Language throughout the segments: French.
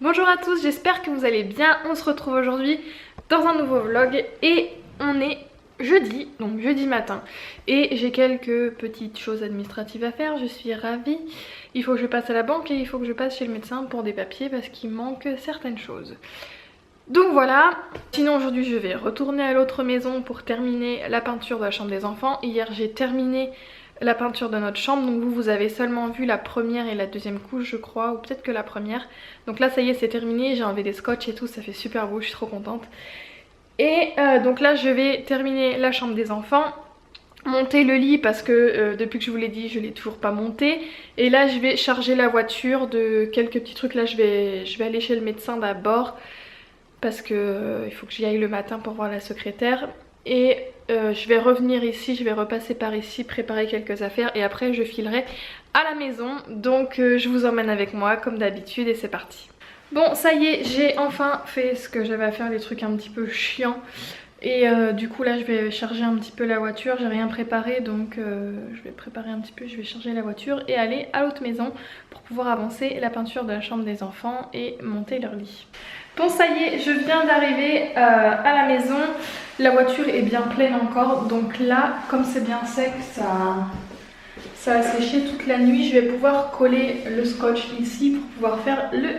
Bonjour à tous, j'espère que vous allez bien. On se retrouve aujourd'hui dans un nouveau vlog et on est jeudi, donc jeudi matin. Et j'ai quelques petites choses administratives à faire, je suis ravie. Il faut que je passe à la banque et il faut que je passe chez le médecin pour des papiers parce qu'il manque certaines choses. Donc voilà, sinon aujourd'hui je vais retourner à l'autre maison pour terminer la peinture de la chambre des enfants. Hier j'ai terminé la peinture de notre chambre, donc vous avez seulement vu la première et la deuxième couche je crois, ou peut-être que la première. Donc là ça y est c'est terminé, j'ai enlevé des scotch et tout, ça fait super beau, je suis trop contente. Et donc là je vais terminer la chambre des enfants, monter le lit parce que depuis que je vous l'ai dit je l'ai toujours pas monté. Et là je vais charger la voiture de quelques petits trucs, là je vais aller chez le médecin d'abord parce que il faut que j'y aille le matin pour voir la secrétaire. Et je vais revenir ici, je vais repasser par ici, préparer quelques affaires et après je filerai à la maison. Donc je vous emmène avec moi comme d'habitude et c'est parti. Bon ça y est, j'ai enfin fait ce que j'avais à faire, les trucs un petit peu chiants. Et du coup là je vais charger un petit peu la voiture, j'ai rien préparé donc je vais préparer un petit peu, je vais charger la voiture et aller à l'autre maison pour pouvoir avancer la peinture de la chambre des enfants et monter leur lit. Bon ça y est, je viens d'arriver à la maison, la voiture est bien pleine encore, donc là comme c'est bien sec, ça a séché toute la nuit, je vais pouvoir coller le scotch ici pour pouvoir faire le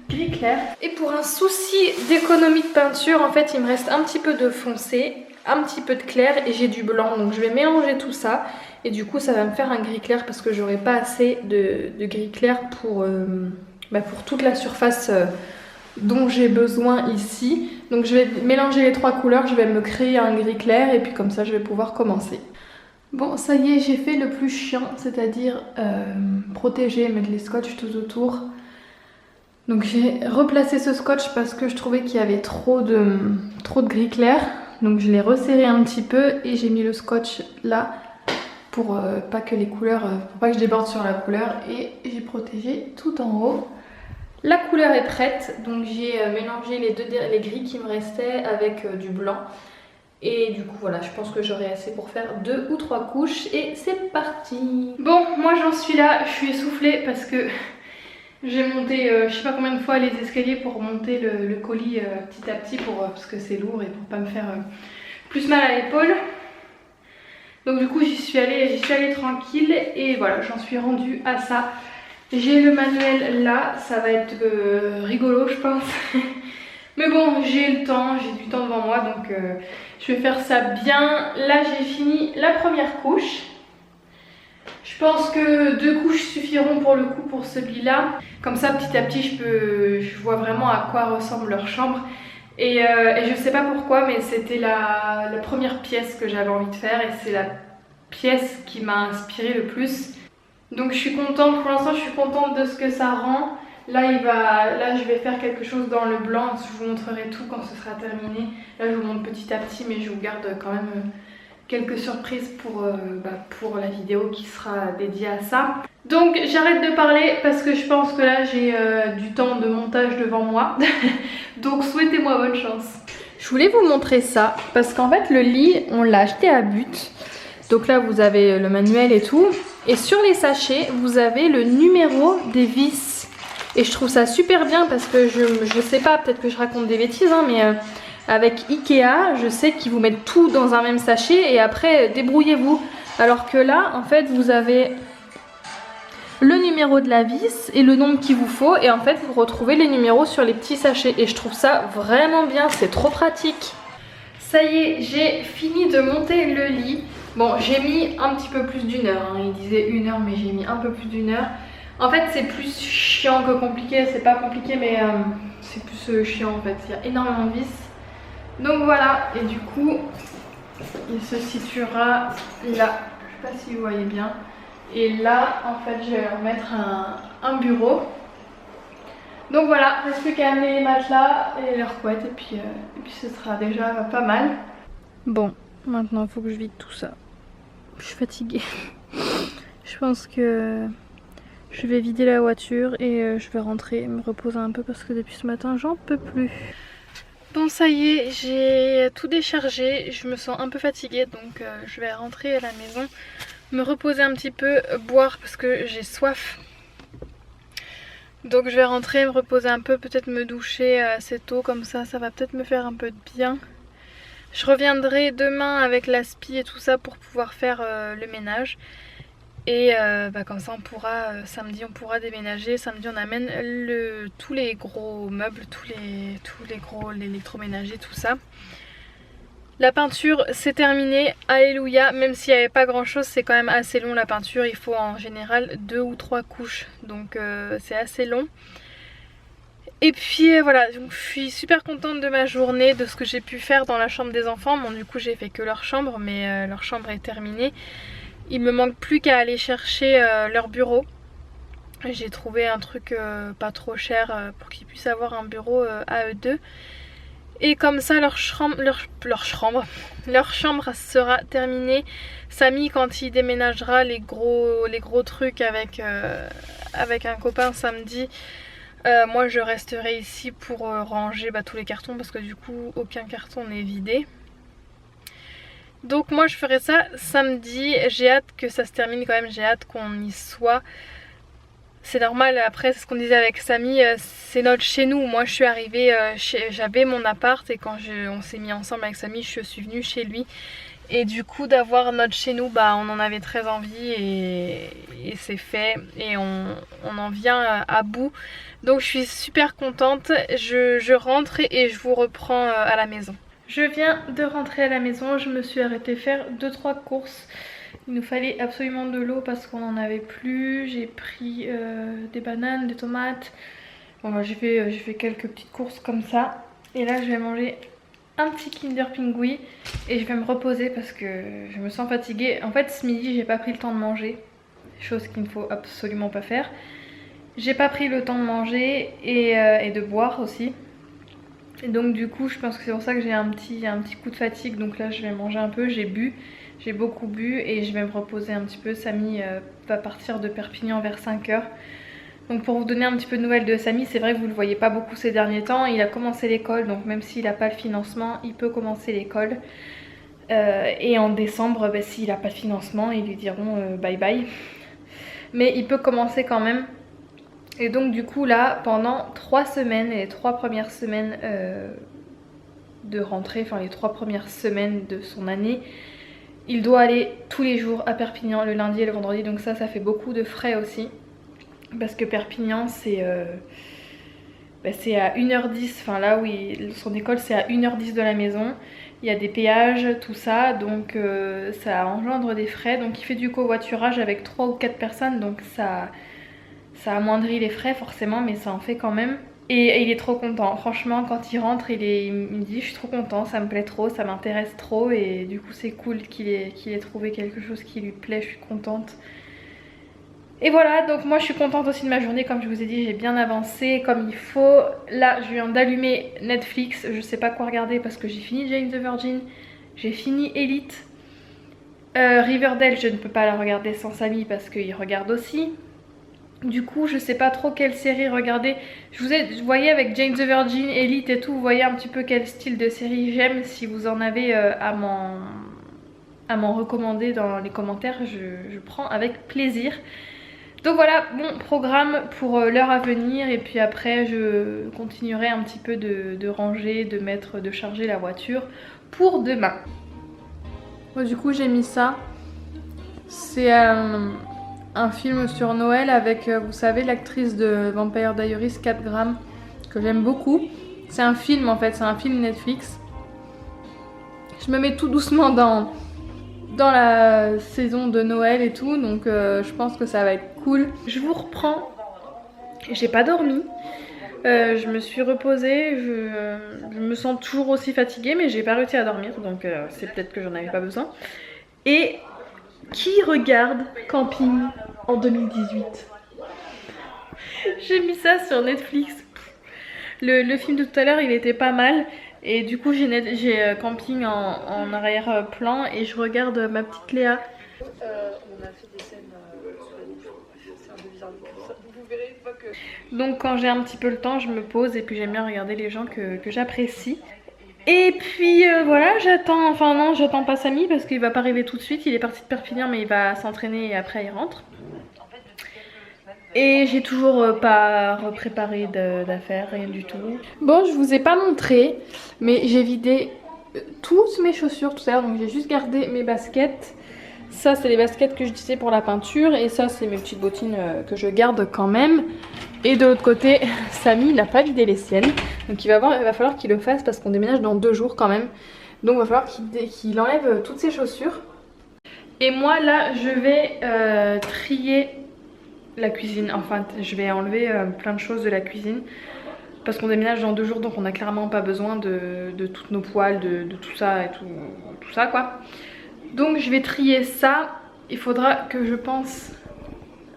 gris clair. Et pour un souci d'économie de peinture, en fait il me reste un petit peu de foncé, un petit peu de clair et j'ai du blanc, donc je vais mélanger tout ça et du coup ça va me faire un gris clair parce que j'aurai pas assez de gris clair pour toute la surface dont j'ai besoin ici. Donc je vais mélanger les trois couleurs, je vais me créer un gris clair et puis comme ça je vais pouvoir commencer. Bon ça y est, j'ai fait le plus chiant, c'est-à-dire protéger, mettre les scotch tout autour. Donc j'ai replacé ce scotch parce que je trouvais qu'il y avait trop de gris clair. Donc je l'ai resserré un petit peu et j'ai mis le scotch là pour pas que les couleurs, pour pas que je déborde sur la couleur. Et j'ai protégé tout en haut. La couleur est prête, donc j'ai mélangé les gris qui me restaient avec du blanc. Et du coup voilà, je pense que j'aurai assez pour faire 2 ou 3 couches et c'est parti. Bon, moi j'en suis là, je suis essoufflée parce que j'ai monté je sais pas combien de fois les escaliers pour monter le colis petit à petit parce que c'est lourd et pour pas me faire plus mal à l'épaule. Donc du coup j'y suis allée tranquille et voilà, j'en suis rendue à ça. J'ai le manuel là, ça va être rigolo je pense. Mais bon, j'ai le temps, j'ai du temps devant moi donc je vais faire ça bien. Là j'ai fini la première couche. Je pense que 2 couches suffiront pour le coup pour celui-là. Comme ça petit à petit je vois vraiment à quoi ressemble leur chambre. Et je sais pas pourquoi mais c'était la première pièce que j'avais envie de faire et c'est la pièce qui m'a inspiré le plus. Donc je suis contente, pour l'instant je suis contente de ce que ça rend. Là je vais faire quelque chose dans le blanc, je vous montrerai tout quand ce sera terminé. Là je vous montre petit à petit mais je vous garde quand même quelques surprises pour la vidéo qui sera dédiée à ça. Donc j'arrête de parler parce que je pense que là j'ai du temps de montage devant moi. Donc souhaitez-moi bonne chance. Je voulais vous montrer ça parce qu'en fait le lit on l'a acheté à But. Donc là vous avez le manuel et tout. Et sur les sachets vous avez le numéro des vis. Et je trouve ça super bien parce que je sais pas, peut-être que je raconte des bêtises hein, mais avec Ikea je sais qu'ils vous mettent tout dans un même sachet et après débrouillez-vous. Alors que là en fait vous avez le numéro de la vis et le nombre qu'il vous faut et en fait vous retrouvez les numéros sur les petits sachets et je trouve ça vraiment bien, c'est trop pratique. Ça y est, j'ai fini de monter le lit. Bon, j'ai mis un petit peu plus d'1 heure, hein. Il disait 1 heure mais j'ai mis un peu plus d'1 heure. En fait c'est plus chiant que compliqué, c'est pas compliqué mais c'est plus chiant en fait, il y a énormément de vis. Donc voilà, et du coup il se situera là, je sais pas si vous voyez bien. Et là en fait je vais leur mettre un bureau. Donc voilà, il ne reste plus qu'à amener les matelas et leurs couettes et puis ce sera déjà pas mal. Bon, maintenant il faut que je vide tout ça. Je suis fatiguée. Je pense que je vais vider la voiture et je vais rentrer me reposer un peu parce que depuis ce matin j'en peux plus. Bon ça y est, j'ai tout déchargé, je me sens un peu fatiguée donc je vais rentrer à la maison, me reposer un petit peu, boire parce que j'ai soif. Donc je vais rentrer, me reposer un peu, peut-être me doucher assez tôt, comme ça va peut-être me faire un peu de bien. Je reviendrai demain avec l'aspi et tout ça pour pouvoir faire le ménage. Et comme ça on pourra, samedi on pourra déménager, samedi on amène tous les gros meubles, tous les gros l'électroménager, tout ça. La peinture c'est terminé, alléluia, même s'il n'y avait pas grand chose, c'est quand même assez long la peinture, il faut en général 2 ou 3 couches, donc c'est assez long. Et puis voilà, donc je suis super contente de ma journée, de ce que j'ai pu faire dans la chambre des enfants. Bon du coup j'ai fait que leur chambre, mais leur chambre est terminée. Il me manque plus qu'à aller chercher leur bureau. J'ai trouvé un truc pas trop cher pour qu'ils puissent avoir un bureau à eux deux. Et comme ça leur chambre sera terminée. Samy quand il déménagera les gros trucs avec un copain samedi, moi je resterai ici pour ranger tous les cartons parce que du coup aucun carton n'est vidé. Donc moi je ferai ça samedi, j'ai hâte que ça se termine quand même, j'ai hâte qu'on y soit. C'est normal, après c'est ce qu'on disait avec Samy, c'est notre chez nous. Moi je suis arrivée, j'avais mon appart et quand on s'est mis ensemble avec Samy, je suis venue chez lui. Et du coup d'avoir notre chez nous, on en avait très envie et c'est fait. Et on en vient à bout. Donc je suis super contente, je rentre et je vous reprends à la maison. Je viens de rentrer à la maison, je me suis arrêtée faire 2-3 courses. Il nous fallait absolument de l'eau parce qu'on n'en avait plus. J'ai pris des bananes, des tomates. Bon, j'ai fait quelques petites courses comme ça. Et là je vais manger un petit Kinder Pingui et je vais me reposer parce que je me sens fatiguée. En fait ce midi j'ai pas pris le temps de manger, chose qu'il ne faut absolument pas faire. J'ai pas pris le temps de manger et de boire aussi. Et donc du coup je pense que c'est pour ça que j'ai un petit coup de fatigue. Donc là je vais manger un peu, j'ai beaucoup bu et je vais me reposer un petit peu. Samy va partir de Perpignan vers 5 h. Donc pour vous donner un petit peu de nouvelles de Samy, c'est vrai que vous le voyez pas beaucoup ces derniers temps. Il a commencé l'école, donc même s'il n'a pas le financement, il peut commencer l'école. Et en décembre, s'il n'a pas de financement, ils lui diront bye bye. Mais il peut commencer quand même. Et donc du coup là, pendant 3 semaines, les 3 premières semaines de rentrée, enfin les 3 premières semaines de son année, il doit aller tous les jours à Perpignan, le lundi et le vendredi. Donc ça fait beaucoup de frais aussi. Parce que Perpignan c'est à 1h10, enfin là où son école c'est à 1h10 de la maison. Il y a des péages, tout ça, donc ça engendre des frais. Donc il fait du covoiturage avec 3 ou 4 personnes, donc ça amoindrit les frais forcément, mais ça en fait quand même. Et il est trop content, franchement quand il rentre il me dit je suis trop content, ça me plaît trop, ça m'intéresse trop. Et du coup c'est cool qu'il ait trouvé quelque chose qui lui plaît, je suis contente. Et voilà, donc moi je suis contente aussi de ma journée, comme je vous ai dit, j'ai bien avancé comme il faut. Là je viens d'allumer Netflix, je sais pas quoi regarder parce que j'ai fini Jane the Virgin, j'ai fini Elite. Riverdale je ne peux pas la regarder sans Samy parce qu'il regarde aussi. Du coup je sais pas trop quelle série regarder. Vous voyez avec Jane the Virgin, Elite et tout, vous voyez un petit peu quel style de série j'aime. Si vous en avez à m'en recommander dans les commentaires, je prends avec plaisir. Donc voilà, bon programme pour l'heure à venir. Et puis après je continuerai un petit peu de ranger, de charger la voiture pour demain. Bon, du coup j'ai mis ça. C'est un film sur Noël avec, vous savez, l'actrice de Vampire Diaries, 4 grammes, que j'aime beaucoup. C'est un film en fait, c'est un film Netflix. Je me mets tout doucement dans la saison de Noël et tout, donc je pense que ça va être cool. Je vous reprends, j'ai pas dormi, je me suis reposée, je me sens toujours aussi fatiguée mais j'ai pas réussi à dormir, donc c'est peut-être que j'en avais pas besoin. Et qui regarde Camping en 2018? J'ai mis ça sur Netflix. Le film de tout à l'heure il était pas mal. Et du coup j'ai Camping en arrière-plan et je regarde ma petite Léa. On a fait des scènes sur la douche. C'est un peu bizarre de ça. Vous verrez pas que... Donc quand j'ai un petit peu le temps je me pose et puis j'aime bien regarder les gens que j'apprécie. Et puis voilà, j'attends pas Samy parce qu'il va pas arriver tout de suite. Il est parti de Perpignan mais il va s'entraîner et après il rentre. Et j'ai toujours pas préparé d'affaires, rien du tout. Bon, je vous ai pas montré, mais j'ai vidé toutes mes chaussures tout à l'heure, donc j'ai juste gardé mes baskets. Ça, c'est les baskets que je disais pour la peinture, et ça, c'est mes petites bottines que je garde quand même. Et de l'autre côté, Samy, il n'a pas vidé les siennes, donc il va falloir qu'il le fasse parce qu'on déménage dans 2 jours quand même. Donc il va falloir qu'il enlève toutes ses chaussures. Et moi là, je vais trier la cuisine, enfin je vais enlever plein de choses de la cuisine parce qu'on déménage dans 2 jours, donc on n'a clairement pas besoin de toutes nos poêles, de tout ça et tout ça quoi. Donc je vais trier ça. Il faudra que je pense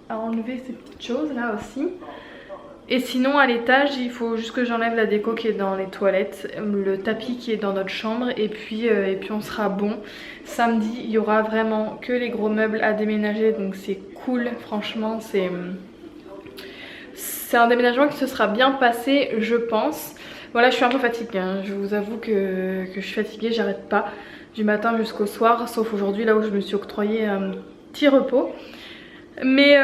à enlever ces petites choses là aussi. Et sinon à l'étage il faut juste que j'enlève la déco qui est dans les toilettes, le tapis qui est dans notre chambre, et puis on sera bon. Samedi il y aura vraiment que les gros meubles à déménager, donc c'est cool, franchement c'est un déménagement qui se sera bien passé je pense. Voilà, je suis un peu fatiguée, hein. Je vous avoue que je suis fatiguée, j'arrête pas du matin jusqu'au soir, sauf aujourd'hui là où je me suis octroyé un petit repos. Mais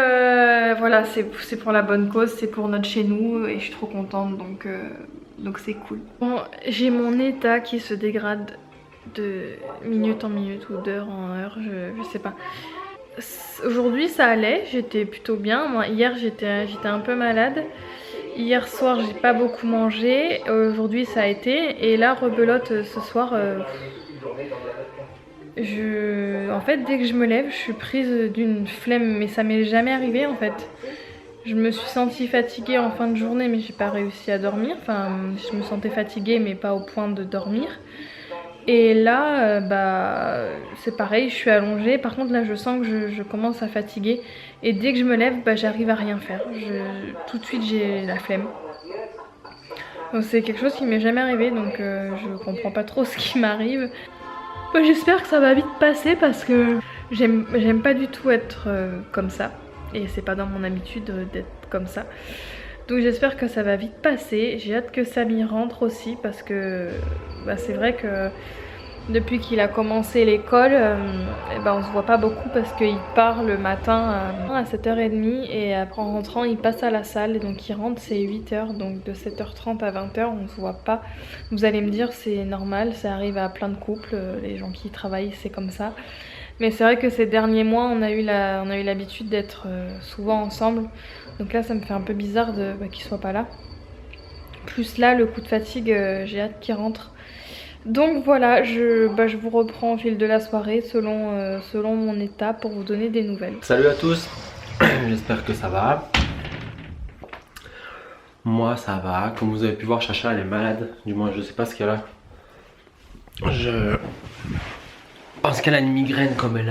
voilà, c'est pour la bonne cause, c'est pour notre chez nous et je suis trop contente, donc c'est cool. Bon, j'ai mon état qui se dégrade de minute en minute ou d'heure en heure, je sais pas. Aujourd'hui ça allait, j'étais plutôt bien. Moi, hier j'étais un peu malade. Hier soir j'ai pas beaucoup mangé, aujourd'hui ça a été. Et là rebelote ce soir. En fait dès que je me lève je suis prise d'une flemme, mais ça m'est jamais arrivé en fait. Je me suis sentie fatiguée en fin de journée mais j'ai pas réussi à dormir. Enfin je me sentais fatiguée mais pas au point de dormir. Et là c'est pareil, je suis allongée. Par contre là je sens que je commence à fatiguer. Et dès que je me lève j'arrive à rien faire. Tout de suite j'ai la flemme. Donc c'est quelque chose qui m'est jamais arrivé, donc je comprends pas trop ce qui m'arrive. J'espère que ça va vite passer parce que j'aime pas du tout être comme ça. Et c'est pas dans mon habitude d'être comme ça. Donc j'espère que ça va vite passer. J'ai hâte que Samy rentre aussi parce que c'est vrai que depuis qu'il a commencé l'école, on se voit pas beaucoup parce qu'il part le matin à 7h30 et après en rentrant il passe à la salle, et donc il rentre c'est 8h, donc de 7h30 à 20h on se voit pas. Vous allez me dire c'est normal, ça arrive à plein de couples, les gens qui travaillent c'est comme ça. Mais c'est vrai que ces derniers mois on a eu l'habitude d'être souvent ensemble, donc là ça me fait un peu bizarre qu'il soit pas là. Plus là le coup de fatigue, j'ai hâte qu'il rentre. Donc voilà, je vous reprends au fil de la soirée selon mon état pour vous donner des nouvelles. Salut à tous, j'espère que ça va. Moi ça va, comme vous avez pu voir Chacha elle est malade, du moins je sais pas ce qu'elle a. Je pense qu'elle a une migraine comme elle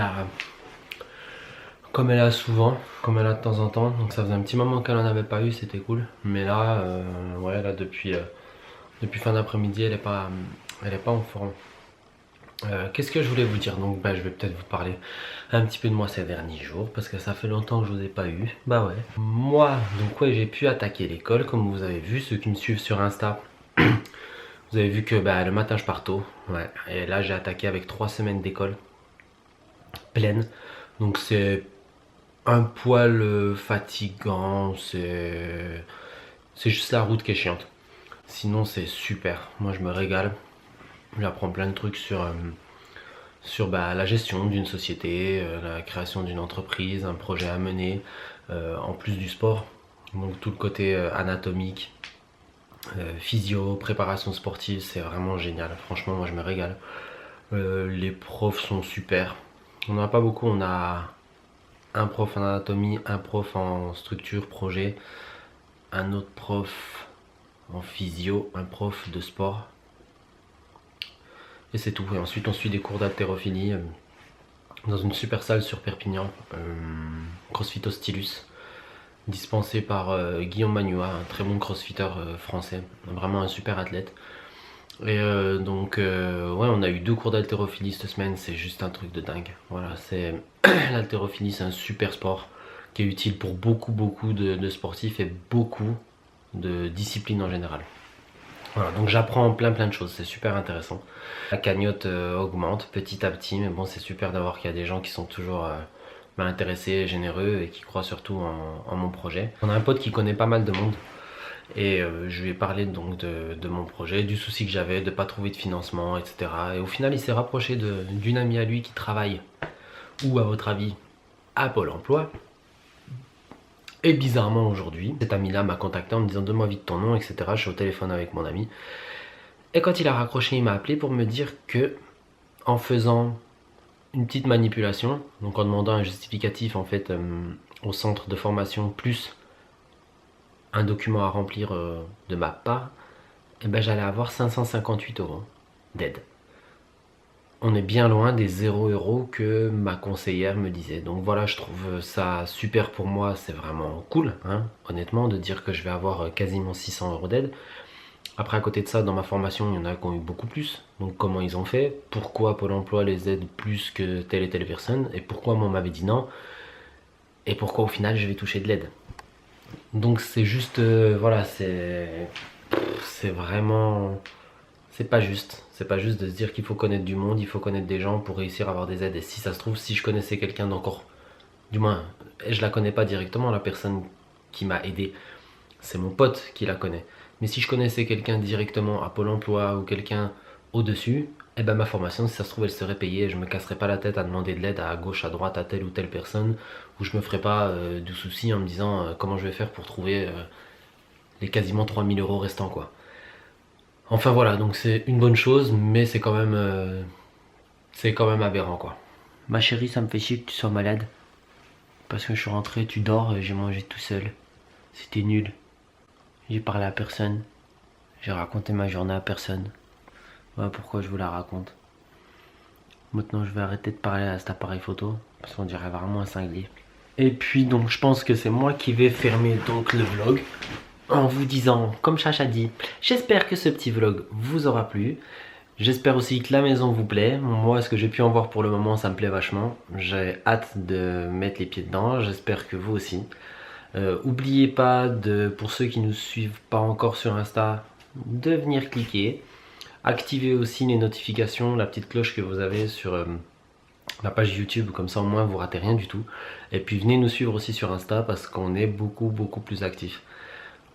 a souvent, comme elle a de temps en temps. Donc ça faisait un petit moment qu'elle en avait pas eu, c'était cool. Mais là, ouais là depuis fin d'après-midi elle est pas en forme. Qu'est-ce que je voulais vous dire? Donc je vais peut-être vous parler un petit peu de moi ces derniers jours parce que ça fait longtemps que je vous ai pas eu. Bah ouais. Moi, donc ouais, j'ai pu attaquer l'école comme vous avez vu, ceux qui me suivent sur Insta. Vous avez vu que le matin je pars tôt. Ouais. Et là j'ai attaqué avec 3 semaines d'école pleine. Donc c'est un poil fatigant, c'est juste la route qui est chiante. Sinon c'est super, moi je me régale. J'apprends plein de trucs sur la gestion d'une société, la création d'une entreprise, un projet à mener, en plus du sport. Donc tout le côté anatomique, physio, préparation sportive, c'est vraiment génial. Franchement moi je me régale. Les profs sont super. On n'en a pas beaucoup, on a un prof en anatomie, un prof en structure, projet, un autre prof en physio, un prof de sport. Et c'est tout. Et ensuite on suit des cours d'haltérophilie dans une super salle sur Perpignan, CrossFit au Stylus, dispensé par Guillaume Magnua, un très bon crossfitter français, vraiment un super athlète. Et donc ouais, on a eu 2 cours d'haltérophilie cette semaine, c'est juste un truc de dingue. Voilà, c'est l'haltérophilie, c'est un super sport qui est utile pour beaucoup de sportifs et beaucoup de disciplines en général. Voilà, donc j'apprends plein de choses, c'est super intéressant. La cagnotte augmente petit à petit, mais bon c'est super d'avoir qu'il y a des gens qui sont toujours intéressé, généreux et qui croit surtout en mon projet. On a un pote qui connaît pas mal de monde et je lui ai parlé donc de mon projet, du souci que j'avais de pas trouver de financement, etc. Et au final, il s'est rapproché d'une amie à lui qui travaille, où à votre avis, à Pôle emploi. Et bizarrement aujourd'hui, cette amie-là m'a contacté en me disant donne-moi vite ton nom, etc. Je suis au téléphone avec mon ami. Et quand il a raccroché, il m'a appelé pour me dire que en faisant une petite manipulation, donc en demandant un justificatif en fait au centre de formation plus un document à remplir de ma part, et ben j'allais avoir 558 € d'aide. On est bien loin des 0 € que ma conseillère me disait. Donc voilà, je trouve ça super pour moi, c'est vraiment cool, hein, honnêtement, de dire que je vais avoir quasiment 600 € d'aide. Après, à côté de ça, dans ma formation, il y en a qui ont eu beaucoup plus. Donc comment ils ont fait? Pourquoi Pôle emploi les aide plus que telle et telle personne? Et pourquoi moi on m'avait dit non? Et pourquoi au final je vais toucher de l'aide? Donc c'est juste, voilà, c'est vraiment... C'est pas juste. C'est pas juste de se dire qu'il faut connaître du monde, il faut connaître des gens pour réussir à avoir des aides. Et si ça se trouve, si je connaissais quelqu'un d'encore... Du moins, je la connais pas directement, la personne qui m'a aidé. C'est mon pote qui la connaît. Mais si je connaissais quelqu'un directement à Pôle emploi ou quelqu'un au-dessus, eh ben ma formation, si ça se trouve, elle serait payée. Et je me casserais pas la tête à demander de l'aide à gauche, à droite, à telle ou telle personne. Ou je me ferais pas du souci en me disant comment je vais faire pour trouver les quasiment 3000 € restants, quoi. Enfin voilà, donc c'est une bonne chose, mais c'est quand même aberrant, quoi. Ma chérie, ça me fait chier que tu sois malade. Parce que je suis rentré, tu dors et j'ai mangé tout seul. C'était nul. J'ai parlé à personne. J'ai raconté ma journée à personne. Voilà pourquoi je vous la raconte. Maintenant, je vais arrêter de parler à cet appareil photo. Parce qu'on dirait vraiment un cinglé. Et puis, donc, je pense que c'est moi qui vais fermer donc le vlog. En vous disant, comme Chacha dit, j'espère que ce petit vlog vous aura plu. J'espère aussi que la maison vous plaît. Moi, ce que j'ai pu en voir pour le moment, ça me plaît vachement. J'ai hâte de mettre les pieds dedans. J'espère que vous aussi. N'oubliez pas, pour ceux qui ne nous suivent pas encore sur Insta, de venir cliquer. Activez aussi les notifications, la petite cloche que vous avez sur la page YouTube. Comme ça, au moins, vous ratez rien du tout. Et puis, venez nous suivre aussi sur Insta parce qu'on est beaucoup plus actifs.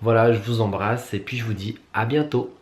Voilà, je vous embrasse et puis je vous dis à bientôt.